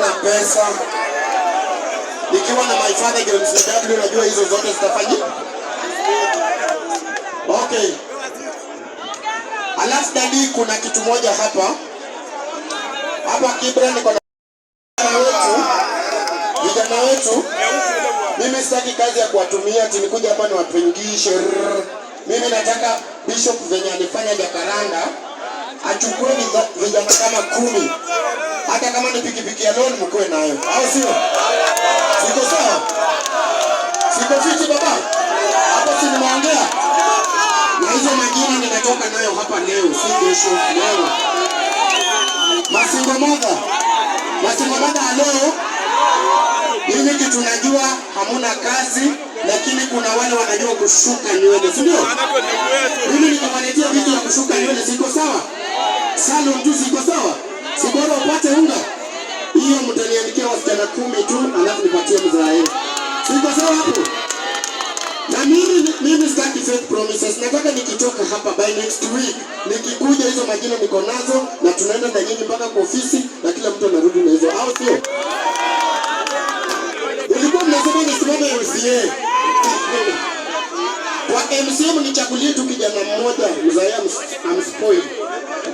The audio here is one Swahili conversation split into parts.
na pesa, nikiwa na my father John CW, najua hizo zote zitafanyika. Okay. Alafu dadi, kuna kitu moja hapa Kibra, niko na vijana wetu. Mimi sitaki kazi ya kuwatumia ati nikuja hapa ni wapingishe. Mimi nataka Bishop venye alifanya Jakaranda achukue vijana kama 10. Hata kama ni pikipiki ya loan mkoe nayo. Au sio? Siko sawa? Siko fiti baba? Hapo si nimeongea? Na hizo majina nimetoka nayo hapa leo, si kesho, leo. Masingo mother leo. Mimi kitu najua hamuna kazi, lakini kuna wale wanajua kushuka nywele, si ndio? Mimi nikawaletea vitu ya kushuka nywele, siko sawa? Salon tu siko sawa? Si bora upate unga? Hiyo mtaniandikia wasichana 10 tu, alafu nipatie mzae. Siko sawa hapo? Na mimi sitaki fake promises. Nataka nikitoka hapa by next week, nikikuja hizo majina niko nazo na tunaenda na nyinyi mpaka kwa ofisi na kila mtu anarudi na hizo. Au sio? Ulikuwa mnasema nisimame MCA. Kwa MCA mnichagulie tu kijana mmoja, mzae amspoil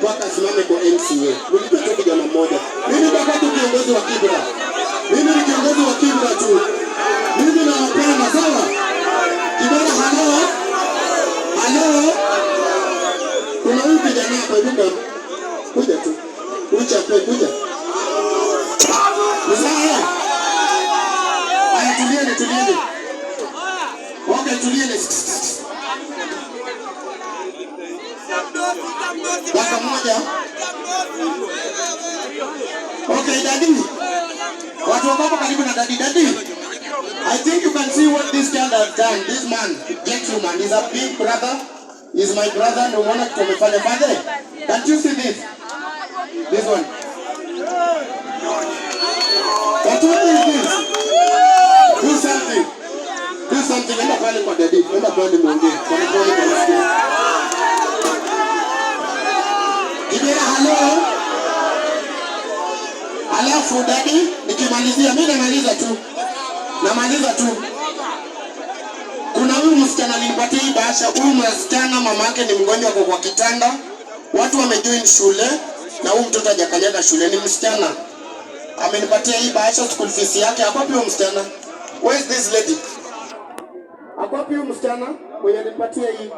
mpaka asimame kwa MCA. Ulikuwa tu kijana mmoja. Mimi nitakuwa tu kiongozi wa Kibra. Mimi ni kiongozi wa Kibra tu. Mimi nawapenda, sawa? Kibra, halo. Kuna huyu kijana hapa hivi, kuja tu. Kuja. Mzee. Tulieni. Okay, tulieni. Dakika moja. Okay, daddy. Watu wako karibu na daddy. I think you can see what this child has done. This man, gentleman, is a big brother. He's my brother. No one to me father. Can't you see this? This one. What is this? Do something. Enda pale kwa daddy. Enda pale muongee. Kwa nasikia. Kibera, hello. Alafu daddy, nikimalizia mimi namaliza tu. Kuna huyu msichana alinipatia hii bahasha. Huyu msichana mamake ni mgonjwa kwa kitanda. Watu wamejoin shule na huyu mtoto hajakanyaga shule, ni msichana. Amenipatia hii bahasha, school fees yake. Hapo pia msichana. Where is this lady? Hapo pia msichana mwenye alinipatia hii.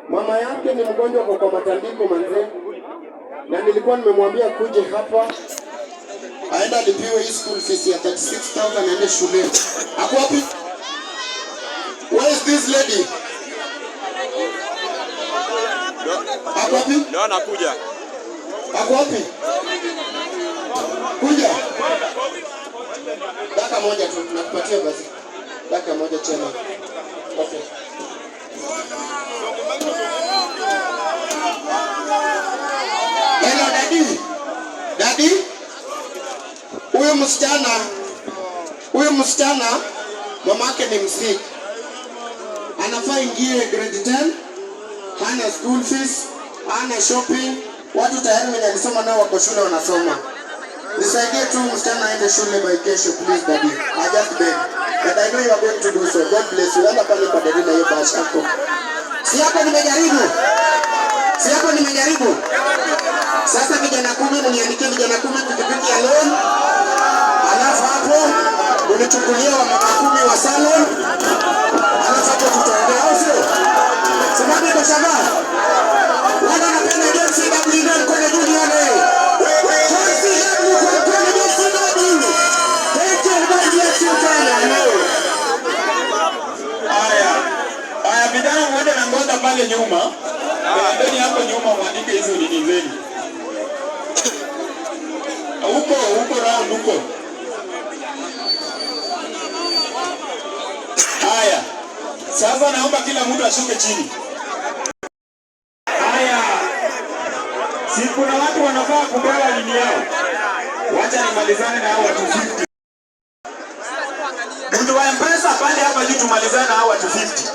Mama yake ni mgonjwa kwa matandiko manze. Na nilikuwa nimemwambia kuje hapa aenda alipiwe hii school fees ya 36,000 aende shule. Hapo wapi? Where is this lady? Hapo wapi? Ndio anakuja. Hapo wapi? Kuja. Dakika moja tu nakupatia basi. Dakika moja chema. Okay. Hello daddy. Huyu msichana mamake ni msiki. Anafaa ingie grade 10. Hana school fees, hana shopping. Watu tayari wenye alisoma nao wako shule wanasoma. Nisaidie tu msichana aende shule by kesho, please daddy. I just beg. But I know you are going to do so. God bless you. Enda pale kwa daddy na hiyo bahasha yako. Si hapo nimejaribu. Sasa vijana 10 mniandikie vijana 10 pikipiki ya loan. Alafu hapo unichukulie wa mama 10 wa salon. Alafu hapo tutaongea, au sio? Simame kwa shabaa. Wana napenda JCW na mkono juu yale. Haya vijana mwende na ngoza pale nyuma. Ndani hapo nyuma mwandike hizo nini zenu. Huko round huko. Haya. Sasa naomba kila mtu ashuke chini. Haya. Si kuna watu wanafaa kupewa nini yao. Wacha nimalizane na hao watu 50. Mtu wa M-Pesa pale hapa juu tumalizane na hao watu 50.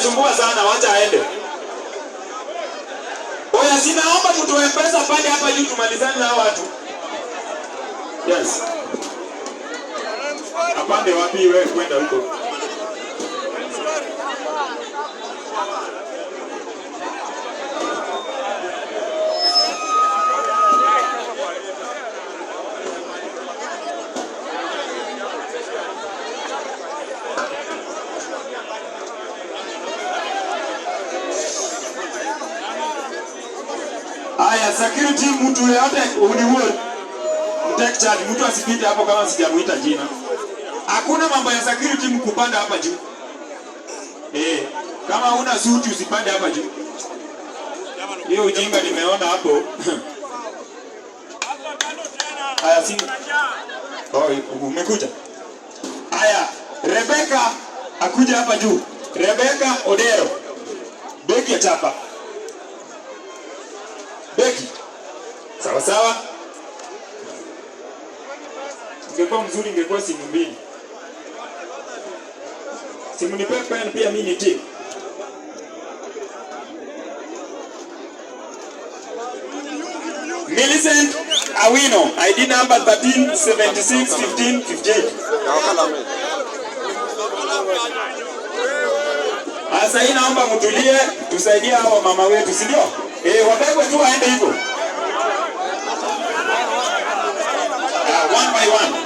anasumbua sana, wacha aende. Oya, sinaomba mtu wa M-Pesa pande hapa juu tumalizane na watu. Yes. Apande wapi wewe kwenda huko? Aya, security mtu yote uniword. Take charge, mtu asipite hapo kama sijamuita jina. Hakuna mambo ya security mkupanda hapa juu. Kama una suti usipande hapa juu. Hiyo ujinga nimeona hapo. Aya, si. Umekuja. Aya, Rebecca akuja hapa juu. Rebecca Odero. Beki ya chapa. Beki. Sawa sawa. Ingekuwa mzuri ingekuwa simu mbili. Simu ni pen pia mimi nitiki. Millicent Awino, ID number 13761558. Asa hii naomba mtulie, tusaidie hao mama wetu, si ndio? Wabegwe tu waende hivyo. One by one.